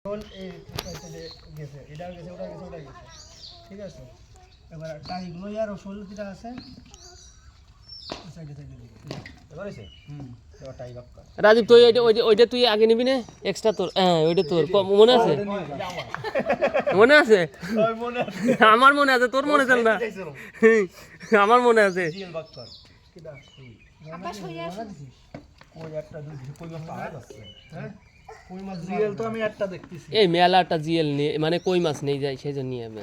গেছে এটা গেছে ওটা গেছে ওটা গেছে ঠিক আছে এবার টাইগুলো আর শোল যেটা আছে সাইডে সাইডে দিবি এবার হইছে এবার টাই বাক কর রাজীব তুই ওইটা তুই আগে নিবি না এক্সট্রা তোর হ্যাঁ ওইটা তোর মনে আছে মনে আছে আমার মনে আছে তোর মনে চল না আমার মনে আছে জিএল বাক কর কিডা আব্বা সইয়া কই একটা দুই কই মাছ পাওয়া যাচ্ছে হ্যাঁ কই মাছ জিএল তো আমি একটা দেখতেছি এই মেলাটা জিএল নিয়ে মানে কই মাছ নেই যায় সেজন্য নিয়ে আমি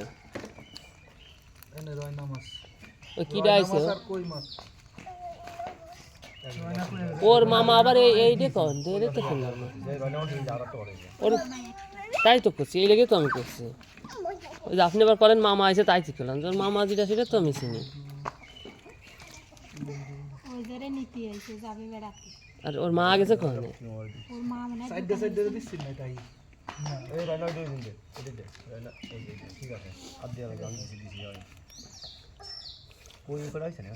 এনে রয়না মাছ ওই কিডা আইছে আর কই মাছ ওর মামা আবার এই দেখো দেখতে শুনলাম ওর তাই তো করছি এই লেগে তো আমি করছি ওই যে আপনি আবার করেন মামা আছে তাই ঠিক করলাম তোর মামা যেটা সেটা তো আমি চিনি আর ওর মা গেছে কোনে ওর মা মানে সাইডে সাইডে দিচ্ছি না তাই এই রয়না দুই দিন দে এটা দে রয়না এই দে ঠিক আছে আর দিয়ে আমি দিছি দিছি হয় কই করে আইছে না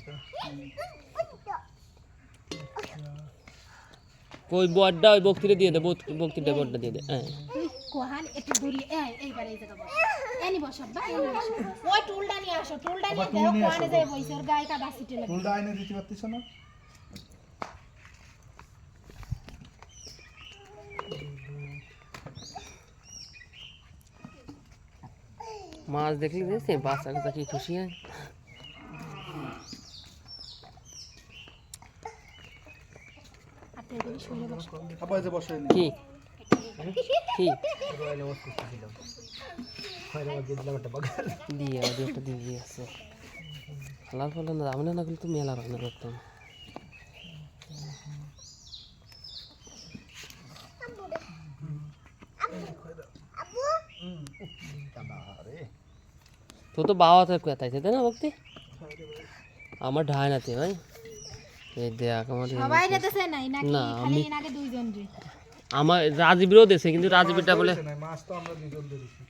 কই বড়টা ওই বক্তিরে দিয়ে দে বক্তিটা বড়টা দিয়ে দে হ্যাঁ কোহান একটু দূরে এইবার এই জায়গা বস এনি বস আব্বা এনি বস ওই টুলটা নিয়ে আসো টুলটা নিয়ে দাও কোহানে যায় বইছে ওর গায়ে কাদা ছিটে লাগে টুলটা আইনে দিতে পারতিস না মাছ দেখলি দেখছে বাচ্চাটা কি খুশি হয় আপনি যদি শুনে বস আবার যে বসে কি কি রয়না মাছ করতেছিলাম হয় না দিলাম একটা বাগাল দিয়ে ওটা দিয়ে আছে লাল ফল না আমি না কিন্তু মেলা রান্না করতাম তো তো বাবাতে কোথায় তাই না ভক্তি আমার ঢাই নাতে ভাই এই দেখ আমার সবাই রেতেছে নাই নাকি খালি এনাকে দুইজন রে আমার রাজীবও দেছে কিন্তু রাজীবটা বলে মাছ তো আমরা দুজন ধরেছি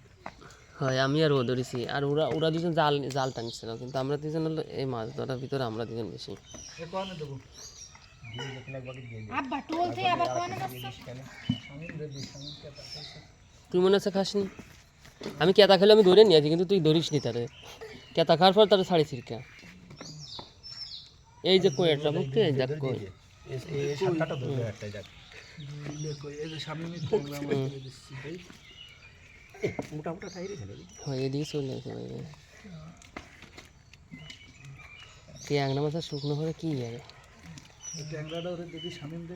হয় আমি আর ও ধরেছি আর ওরা দুজন জাল টানছিল কিন্তু আমরা দুজন হলো এই মাছ ধরার ভিতরে আমরা দুজন বেশি এ কোনে দেব আব্বা টোল থেকে আবার কোনে যাচ্ছে আমি রেডি আমি কেটা তুই মনে আছে খাসনি আমি কেতা খেলে আমি ধরে নিয়েছি কিন্তু তুই ধরিস নি তারে কেতা খাওয়ার পর তারে ছাড়ি ছিড়কা এই যে কই একটা বুঝতে যাক কই এই সাতটা ধরে একটা যাক এই যে সামনে আমি ট্যাংরা মাছ ধরে দিচ্ছি ভাই মোটা মোটা খাই রে ছেলে হয় এদিকে চলে আসে ভাই ট্যাংরা মাছ শুকনো হলে কি যাবে এই ট্যাংরাটা ওরে দিদি সামনে দে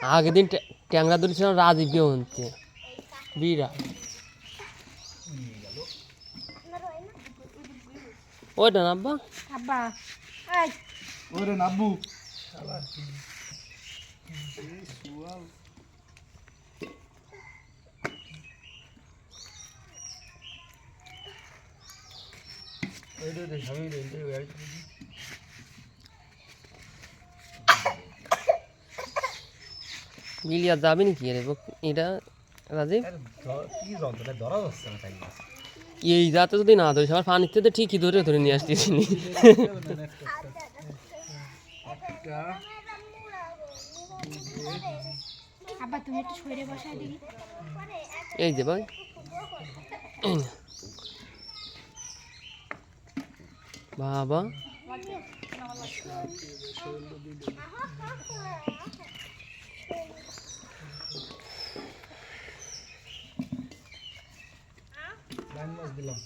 আগের দিন ট্যাংরা ধরেছিলাম রাজীব হচ্ছে বিরা ওইটা না আব্বা আব্বা এই ওরে নাব্বু শালা এই সুয়াল এই দে আমি দে এই মিলিয়া যাবে নাকি রে এটা রাজীব কি যন্ত্রটা ধরা যাচ্ছে না তাই এই যাতে যদি না ধরিস আমার পানিতে তো ঠিকই ধরে নিয়ে আসতেছি আব্বা তুমি একটু সরে বসাই দিবি এই যে ভাই বাবা লাইন মাছ দিলাম